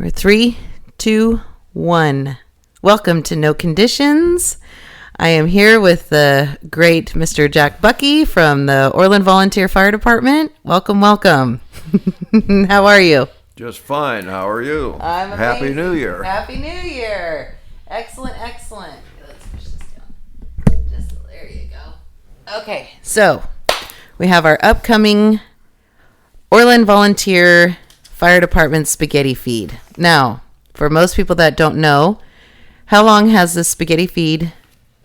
We're 3, 2, 1. Welcome to No Conditions. I am here with the great Mr. Jack Bucke from the Orland Volunteer Fire Department. Welcome, welcome. How are you? Just fine. How are you? I'm amazing. Happy New Year. Happy New Year. Excellent, excellent. Let's push this down. There you go. Okay, so we have our upcoming Orland Volunteer Fire Department Spaghetti Feed. Now, for most people that don't know, how long has the Spaghetti Feed?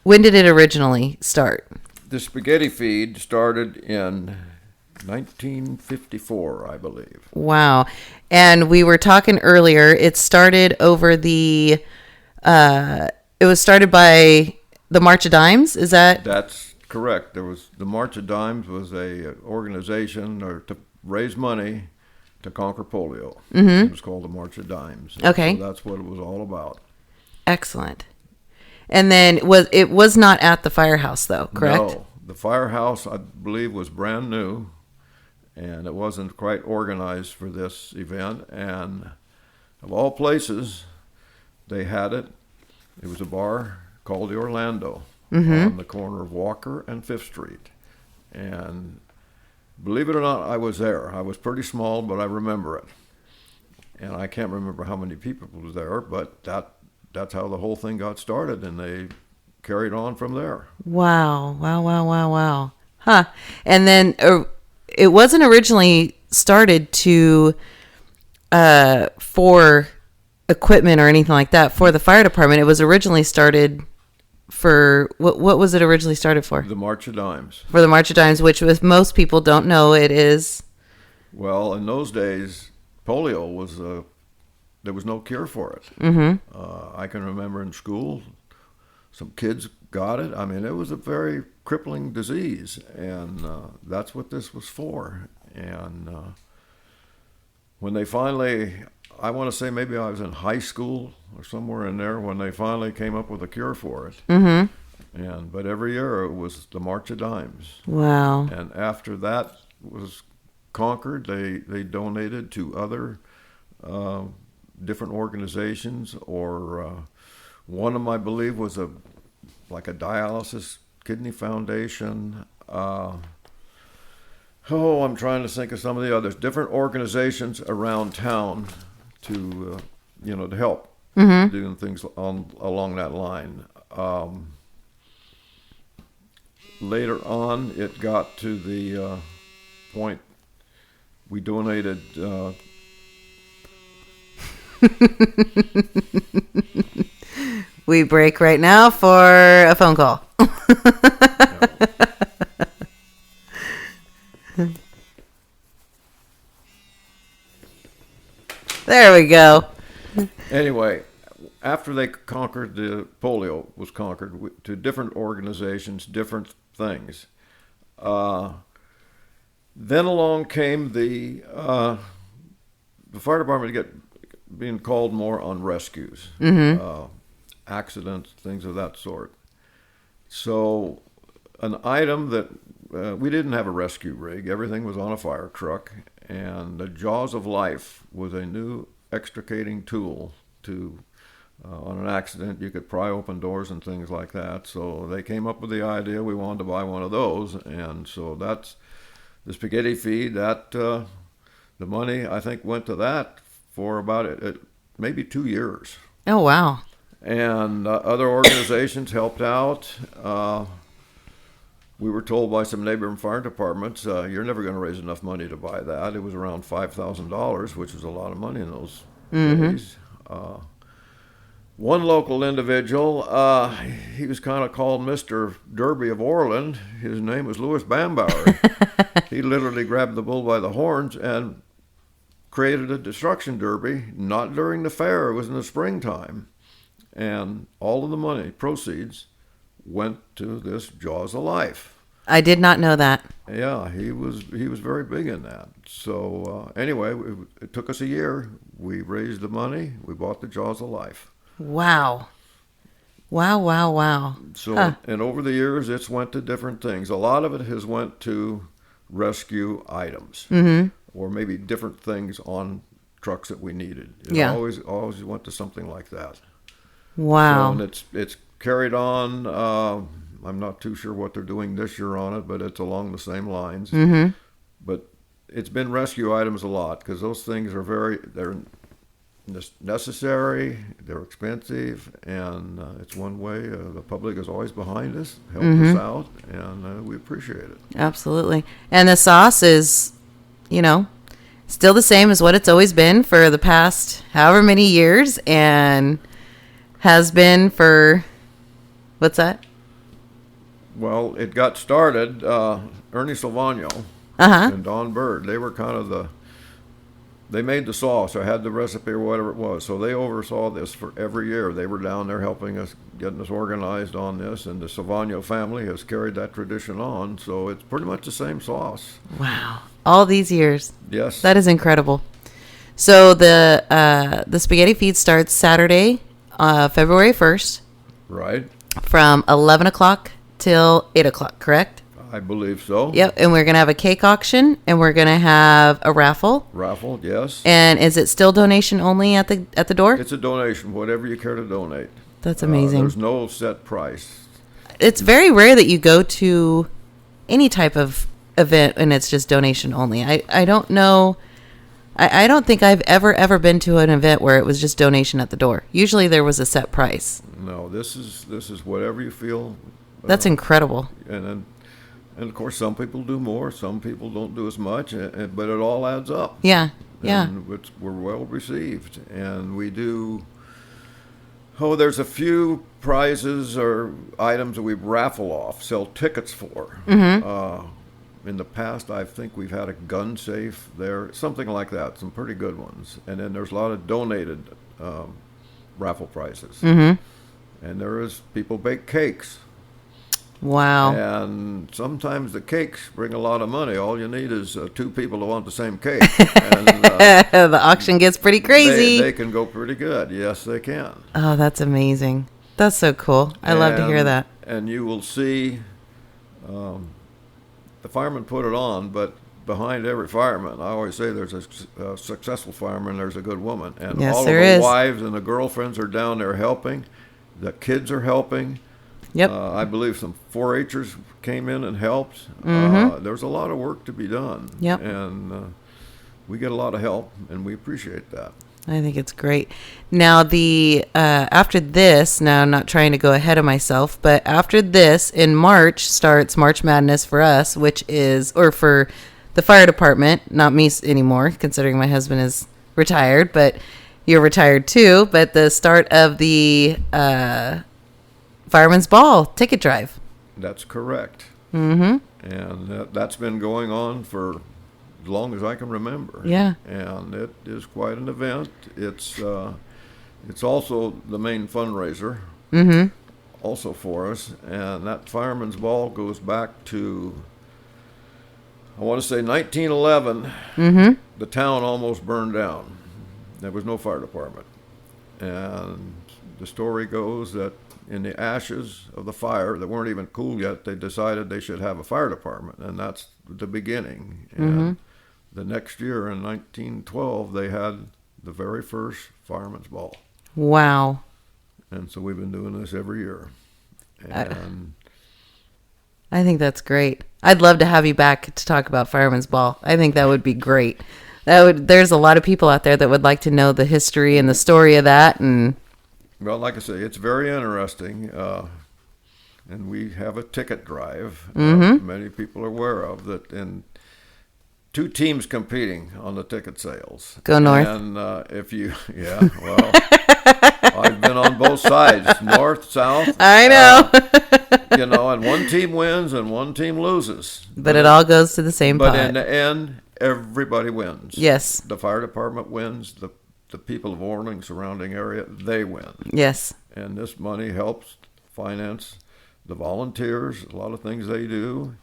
When did it originally start? The Spaghetti Feed started in 1954, I believe. Wow. And we were talking earlier, it started over it was started by the March of Dimes, is that? That's correct. The March of Dimes was a organization to raise money to conquer polio. Mm-hmm. It was called the March of Dimes. Okay. So that's what it was all about. Excellent. And then it was not at the firehouse, though, correct? No. The firehouse, I believe, was brand new, and it wasn't quite organized for this event. And of all places, they had it. It was a bar called the Orlando on the corner of Walker and 5th Street. And believe it or not, I was there. I was pretty small, but I remember it. And I can't remember how many people was there, but that's how the whole thing got started, and they carried on from there. Wow. Huh. And then it wasn't originally started for equipment or anything like that for the fire department. It was originally started for, what was it originally started for? The March of Dimes. For the March of Dimes, which if most people don't know, it is... Well, in those days, polio was... there was no cure for it. Mm-hmm. I can remember in school, some kids got it. I mean, it was a very crippling disease, and that's what this was for. And when they finally, I want to say maybe I was in high school or somewhere in there when they finally came up with a cure for it. Mm-hmm. But every year it was the March of Dimes. Wow. And after that was conquered, they donated to other different organizations, or one of them, I believe, was like a dialysis kidney foundation. I'm trying to think of some of the others. Different organizations around town to help doing things along that line. Later on, it got to the point we donated. We break right now for a phone call. There we go. Anyway, after they conquered, the polio was conquered to different organizations, different things. Then along came the fire department being called more on rescues, accidents, things of that sort. So an item that we didn't have a rescue rig. Everything was on a fire truck, and the Jaws of Life was a new extricating tool to, on an accident, you could pry open doors and things like that. So they came up with the idea, we wanted to buy one of those, and so that's the Spaghetti Feed. That the money, I think, went to that for about maybe 2 years. Oh, wow. And other organizations helped out. We were told by some neighboring fire departments, you're never going to raise enough money to buy that. It was around $5,000, which was a lot of money in those days. One local individual, he was kind of called Mr. Derby of Orland. His name was Louis Bambauer. He literally grabbed the bull by the horns and created a destruction derby, not during the fair, it was in the springtime. And all of the money, proceeds, went to this Jaws of Life. I did not know that. Yeah, he was very big in that. So anyway, it took us a year. We raised the money. We bought the Jaws of Life. Wow. So, and over the years, it's went to different things. A lot of it has went to rescue items, or maybe different things on trucks that we needed. Yeah. Always went to something like that. Wow. So, and it's carried on. I'm not too sure what they're doing this year on it, but it's along the same lines. Mm-hmm. But it's been rescue items a lot because those things are they're necessary, they're expensive, and it's one way the public is always behind us, helped us out, and we appreciate it. Absolutely. And the sauce is, still the same as what it's always been for the past however many years, and has been for, what's that? Well, it got started, Ernie Silvano Uh-huh. and Don Bird, they were kind of they made the sauce. I had the recipe or whatever it was. So they oversaw this for every year. They were down there helping us, getting us organized on this. And the Silvano family has carried that tradition on. So it's pretty much the same sauce. Wow. All these years. Yes. That is incredible. So the spaghetti feed starts Saturday, February 1st, Right. from 11 o'clock till 8 o'clock, correct? I believe so. Yep. And we're going to have a cake auction, and we're going to have a raffle. Raffle, yes. And is it still donation only at the door? It's a donation, whatever you care to donate. That's amazing. There's no set price. It's very rare that you go to any type of event and it's just donation only. I don't know. I don't think I've ever been to an event where it was just donation at the door. Usually there was a set price. No, this is whatever you feel. That's incredible. And of course, some people do more, some people don't do as much, but it all adds up. Yeah, yeah. And we're well received, and we do. Oh, there's a few prizes or items that we raffle off, sell tickets for. Mm-hmm. In the past, I think we've had a gun safe there, something like that, some pretty good ones. And then there's a lot of donated raffle prizes. Mm-hmm. And there is people bake cakes. Wow. And sometimes the cakes bring a lot of money. All you need is two people to want the same cake. And, the auction gets pretty crazy. They can go pretty good. Yes, they can. Oh, that's amazing. That's so cool. I love to hear that. And you will see the firemen put it on, but behind every fireman, I always say there's a successful fireman, there's a good woman. And Yes, all of there the is. wives and the girlfriends are down there helping. The kids are helping. Yep. I believe some 4-H'ers came in and helped. Mm-hmm. There's a lot of work to be done. Yep. And we get a lot of help, and we appreciate that. I think it's great. Now, after this, now I'm not trying to go ahead of myself, but after this, in March, starts March Madness for us, or for the fire department, not me anymore, considering my husband is retired, but you're retired too, but the start of the Fireman's Ball ticket drive. That's correct. Mm-hmm. And that's been going on for as long as I can remember. Yeah. And it is quite an event. It's also the main fundraiser. Mm-hmm. Also for us. And that Fireman's Ball goes back to, I want to say 1911. Mm-hmm. The town almost burned down. There was no fire department. And the story goes that in the ashes of the fire that weren't even cool yet, they decided they should have a fire department, and that's the beginning. And the next year, in 1912, they had the very first Fireman's Ball. Wow. And so we've been doing this every year. And I think that's great. I'd love to have you back to talk about Fireman's Ball. I think that would be great. There's a lot of people out there that would like to know the history and the story of that. And well, like I say, it's very interesting. And we have a ticket drive. Many people are aware of that. And 2 teams competing on the ticket sales. Go North. And well, I've been on both sides, north, south. I know. And one team wins and one team loses. But it all goes to the same pot. But in the end, everybody wins. Yes. The fire department wins. The people of Orleans, surrounding area, they win. Yes. And this money helps finance the volunteers, a lot of things they do.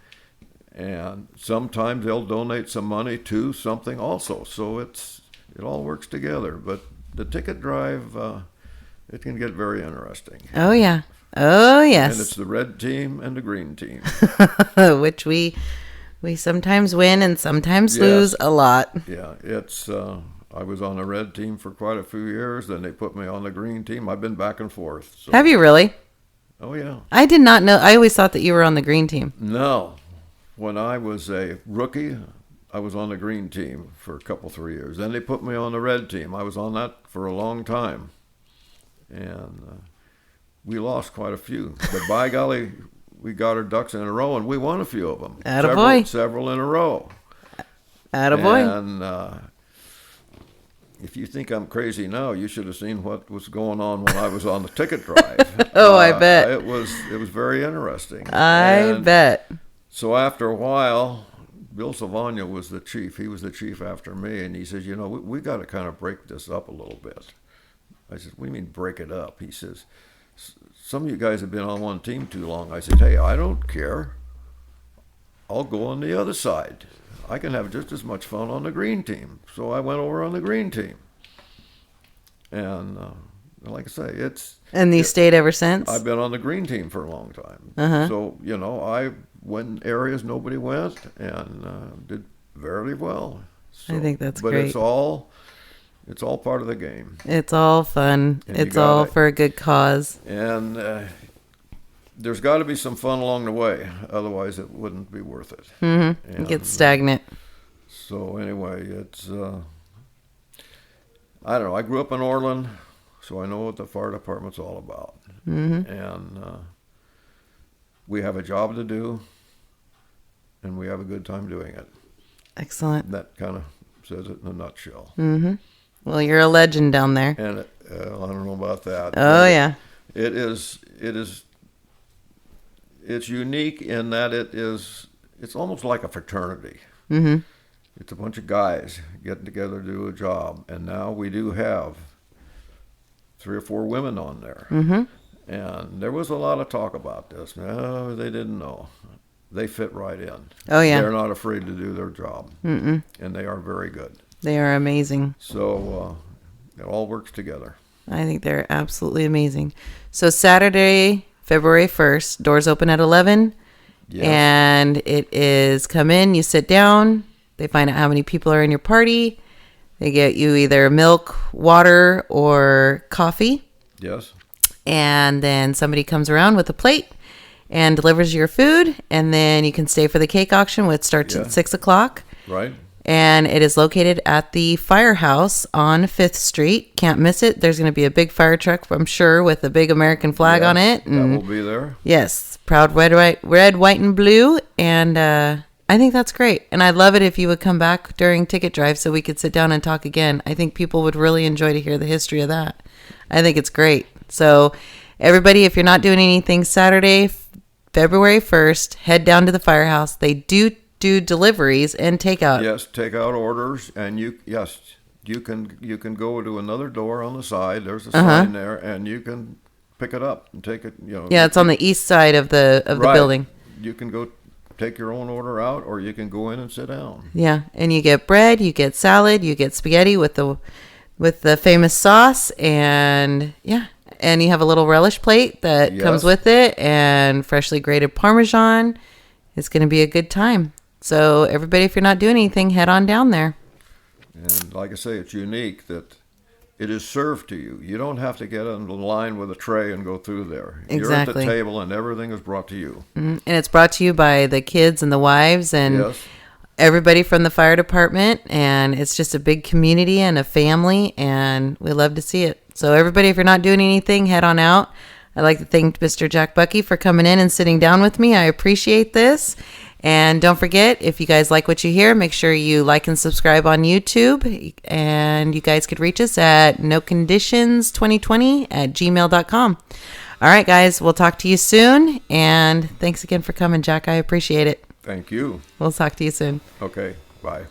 And sometimes they'll donate some money to something also. So it all works together. But the ticket drive, it can get very interesting. Oh, yeah. Oh, yes. And it's the red team and the green team. Which we sometimes win and sometimes lose a lot. Yeah, it's I was on the red team for quite a few years. Then they put me on the green team. I've been back and forth. So. Have you really? Oh, yeah. I did not know. I always thought that you were on the green team. No. When I was a rookie, I was on the green team for a couple, 3 years. Then they put me on the red team. I was on that for a long time. And we lost quite a few. But by golly, we got our ducks in a row, and we won a few of them. Attaboy. Several in a row. Attaboy. And if you think I'm crazy now, you should have seen what was going on when I was on the ticket drive. Oh, I bet. It was very interesting. I bet. So after a while, Bill Silvagna was the chief. He was the chief after me, and he says, we got to kind of break this up a little bit. I said, what do you mean break it up? He says, some of you guys have been on one team too long. I said, hey, I don't care. I'll go on the other side. I can have just as much fun on the green team. So I went over on the green team. And like I say, And you stayed ever since? I've been on the green team for a long time. Uh-huh. So, I went areas nobody went and did very well. So, I think that's but great. It's all part of the game. It's all fun. And it's all for a good cause. And there's got to be some fun along the way. Otherwise, it wouldn't be worth it. Mm-hmm. It gets stagnant. So anyway, it's, I don't know. I grew up in Orland, so I know what the fire department's all about. Mm-hmm. And we have a job to do, and we have a good time doing it. Excellent. That kind of says it in a nutshell. Mm-hmm. Well, you're a legend down there. And I don't know about that. Oh, yeah. It's unique in that it's almost like a fraternity. Mm-hmm. It's a bunch of guys getting together to do a job, and now we do have 3 or 4 women on there. Mm-hmm. And there was a lot of talk about this. No, they didn't know. They fit right in. Oh, yeah. They're not afraid to do their job. Mm-mm. And they are very good. They are amazing. So it all works together. I think they're absolutely amazing. So Saturday, February 1st, doors open at 11. Yes. And it is come in, you sit down. They find out how many people are in your party. They get you either milk, water, or coffee. Yes. And then somebody comes around with a plate and delivers your food. And then you can stay for the cake auction, which starts at 6 o'clock. Right. And it is located at the Firehouse on 5th Street. Can't miss it. There's going to be a big fire truck, I'm sure, with a big American flag on it. And that will be there. Yes. Proud red, white, and blue. And I think that's great. And I'd love it if you would come back during ticket drive so we could sit down and talk again. I think people would really enjoy to hear the history of that. I think it's great. So everybody, if you're not doing anything Saturday, February 1st, head down to the Firehouse. They do deliveries and takeout. Yes, takeout orders, and you can go to another door on the side. There's a sign there, and you can pick it up and take it. Yeah, it's on the east side of the building. You can go take your own order out, or you can go in and sit down. Yeah, and you get bread, you get salad, you get spaghetti with the famous sauce, and and you have a little relish plate that comes with it, and freshly grated Parmesan. It's going to be a good time. So everybody, if you're not doing anything, head on down there. And like I say, it's unique that it is served to you. You don't have to get on the line with a tray and go through there. Exactly. You're at the table and everything is brought to you. Mm-hmm. And it's brought to you by the kids and the wives and everybody from the fire department. And it's just a big community and a family, and we love to see it. So everybody, if you're not doing anything, head on out. I'd like to thank Mr. Jack Bucke for coming in and sitting down with me. I appreciate this. And don't forget, if you guys like what you hear, make sure you like and subscribe on YouTube. And you guys could reach us at noconditions2020@gmail.com. All right, guys, we'll talk to you soon. And thanks again for coming, Jack. I appreciate it. Thank you. We'll talk to you soon. Okay, bye.